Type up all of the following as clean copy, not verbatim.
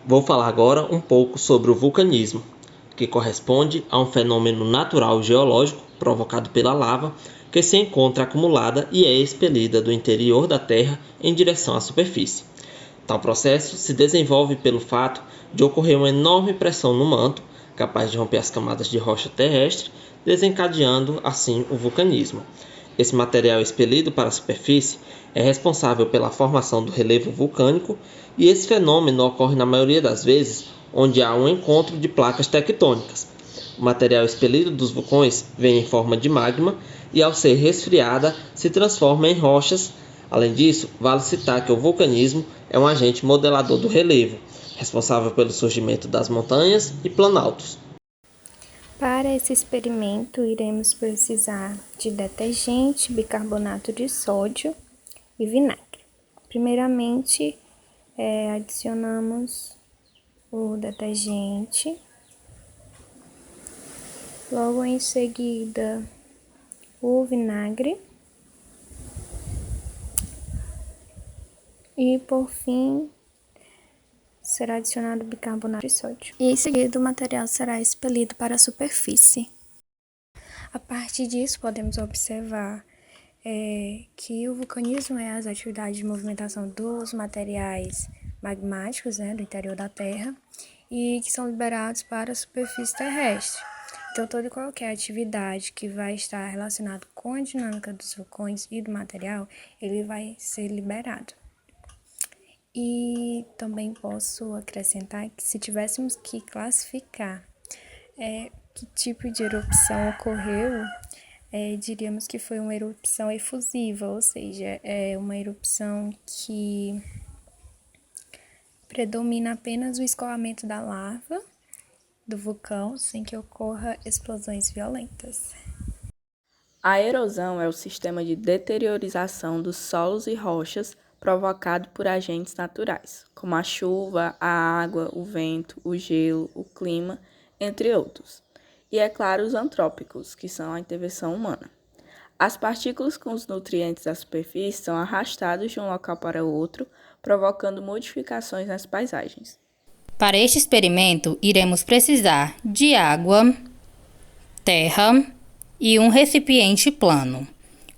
Vou falar agora um pouco sobre o vulcanismo, que corresponde a um fenômeno natural geológico provocado pela lava que se encontra acumulada e é expelida do interior da Terra em direção à superfície. Tal processo se desenvolve pelo fato de ocorrer uma enorme pressão no manto, capaz de romper as camadas de rocha terrestre, desencadeando assim o vulcanismo. Esse material expelido para a superfície é responsável pela formação do relevo vulcânico, e esse fenômeno ocorre na maioria das vezes onde há um encontro de placas tectônicas. O material expelido dos vulcões vem em forma de magma e, ao ser resfriada, se transforma em rochas. Além disso, vale citar que o vulcanismo é um agente modelador do relevo, responsável pelo surgimento das montanhas e planaltos. Para esse experimento, iremos precisar de detergente, bicarbonato de sódio e vinagre. Primeiramente, adicionamos o detergente, logo em seguida o vinagre e, por fim, será adicionado bicarbonato de sódio. E em seguida o material será expelido para a superfície. A partir disso, podemos observar que o vulcanismo é as atividades de movimentação dos materiais magmáticos, do interior da Terra, e que são liberados para a superfície terrestre. Então, toda e qualquer atividade que vai estar relacionada com a dinâmica dos vulcões e do material, ele vai ser liberado. E também posso acrescentar que, se tivéssemos que classificar que tipo de erupção ocorreu, diríamos que foi uma erupção efusiva, ou seja, é uma erupção que predomina apenas o escoamento da lava do vulcão, sem que ocorra explosões violentas. A erosão é o sistema de deteriorização dos solos e rochas provocado por agentes naturais, como a chuva, a água, o vento, o gelo, o clima, entre outros. E, é claro, os antrópicos, que são a intervenção humana. As partículas com os nutrientes da superfície são arrastadas de um local para outro, provocando modificações nas paisagens. Para este experimento, iremos precisar de água, terra e um recipiente plano.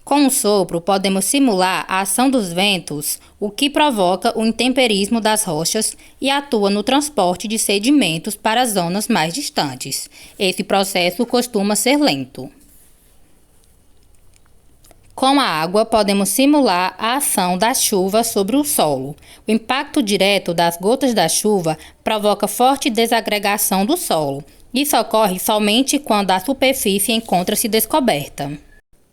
Com o sopro, podemos simular a ação dos ventos, o que provoca o intemperismo das rochas e atua no transporte de sedimentos para zonas mais distantes. Esse processo costuma ser lento. Com a água, podemos simular a ação da chuva sobre o solo. O impacto direto das gotas da chuva provoca forte desagregação do solo. Isso ocorre somente quando a superfície encontra-se descoberta.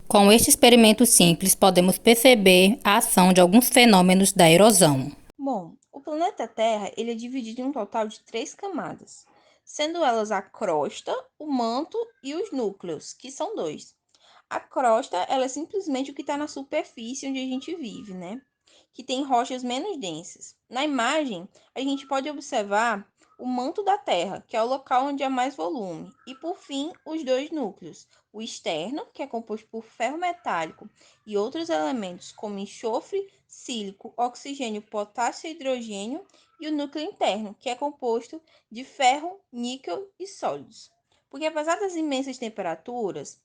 Com este experimento simples, podemos perceber a ação de alguns fenômenos da erosão. Bom, o planeta Terra ele é dividido em um total de 3 camadas, sendo elas a crosta, o manto e os núcleos, que são 2. A crosta ela é simplesmente o que está na superfície onde a gente vive, que tem rochas menos densas. Na imagem, a gente pode observar o manto da Terra, que é o local onde há mais volume, e por fim, os 2 núcleos, o externo, que é composto por ferro metálico e outros elementos como enxofre, sílico, oxigênio, potássio e hidrogênio, e o núcleo interno, que é composto de ferro, níquel e sólidos. Porque apesar das imensas temperaturas,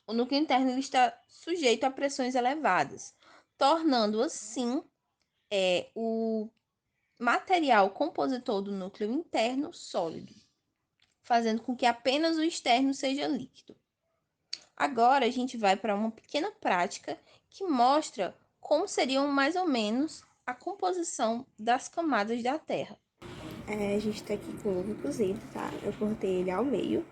o núcleo interno ele está sujeito a pressões elevadas, tornando assim o material compositor do núcleo interno sólido, fazendo com que apenas o externo seja líquido. Agora a gente vai para uma pequena prática que mostra como seriam mais ou menos a composição das camadas da Terra. A gente está aqui com o ovo cozido, tá? Eu cortei ele ao meio.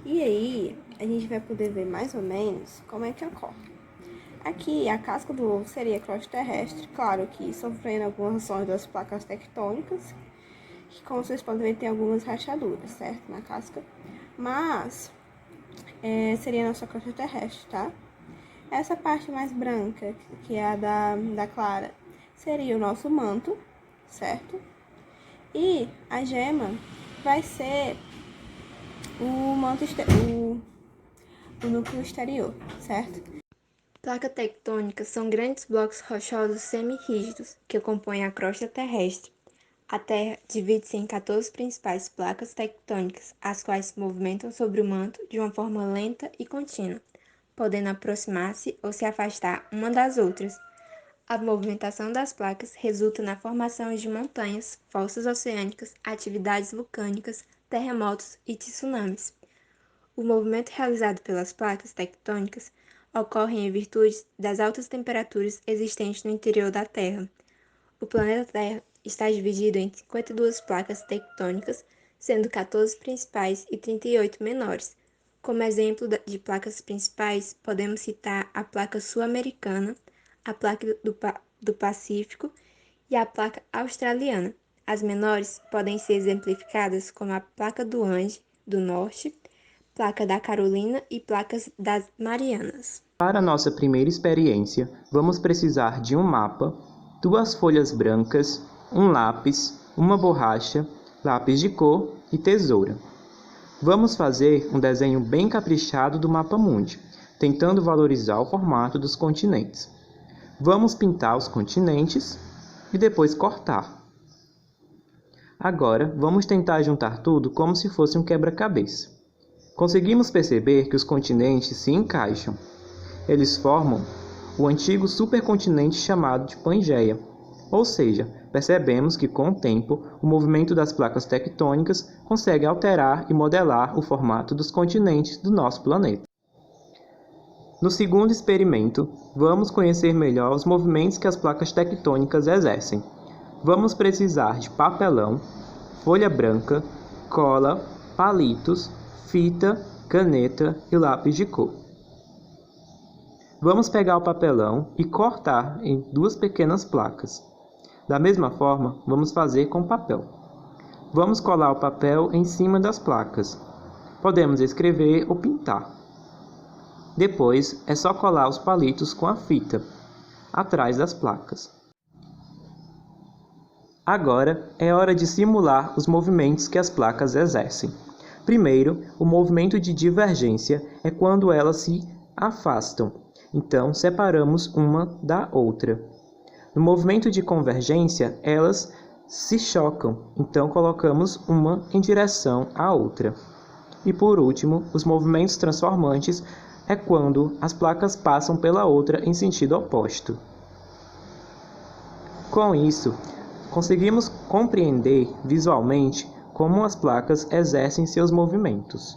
E aí, a gente vai poder ver mais ou menos como é que ocorre. Aqui, a casca do ovo seria a crosta terrestre, claro que sofrendo algumas ações das placas tectônicas, que, como vocês podem ver, tem algumas rachaduras, certo? Na casca. Mas, seria a nossa crosta terrestre, tá? Essa parte mais branca, que é a da clara, seria o nosso manto, certo? E a gema vai ser o núcleo exterior, certo? Placas tectônicas são grandes blocos rochosos semi-rígidos que compõem a crosta terrestre. A Terra divide-se em 14 principais placas tectônicas, as quais se movimentam sobre o manto de uma forma lenta e contínua, podendo aproximar-se ou se afastar uma das outras. A movimentação das placas resulta na formação de montanhas, fossas oceânicas, atividades vulcânicas, terremotos e tsunamis. O movimento realizado pelas placas tectônicas ocorre em virtude das altas temperaturas existentes no interior da Terra. O planeta Terra está dividido em 52 placas tectônicas, sendo 14 principais e 38 menores. Como exemplo de placas principais, podemos citar a placa sul-americana, a placa do Pacífico e a placa australiana. As menores podem ser exemplificadas como a placa do Ande do Norte, placa da Carolina e placas das Marianas. Para nossa primeira experiência, vamos precisar de um mapa, 2 folhas brancas, um lápis, uma borracha, lápis de cor e tesoura. Vamos fazer um desenho bem caprichado do mapa mundi, tentando valorizar o formato dos continentes. Vamos pintar os continentes e depois cortar. Agora, vamos tentar juntar tudo como se fosse um quebra-cabeça. Conseguimos perceber que os continentes se encaixam. Eles formam o antigo supercontinente chamado de Pangeia, ou seja, percebemos que com o tempo o movimento das placas tectônicas consegue alterar e modelar o formato dos continentes do nosso planeta. No segundo experimento, vamos conhecer melhor os movimentos que as placas tectônicas exercem. Vamos precisar de papelão, folha branca, cola, palitos, fita, caneta e lápis de cor. Vamos pegar o papelão e cortar em 2 pequenas placas. Da mesma forma, vamos fazer com o papel. Vamos colar o papel em cima das placas. Podemos escrever ou pintar. Depois, é só colar os palitos com a fita, atrás das placas. Agora, é hora de simular os movimentos que as placas exercem. Primeiro, o movimento de divergência é quando elas se afastam. Então, separamos uma da outra. No movimento de convergência, elas se chocam. Então, colocamos uma em direção à outra. E por último, os movimentos transformantes é quando as placas passam pela outra em sentido oposto. Com isso, conseguimos compreender visualmente como as placas exercem seus movimentos.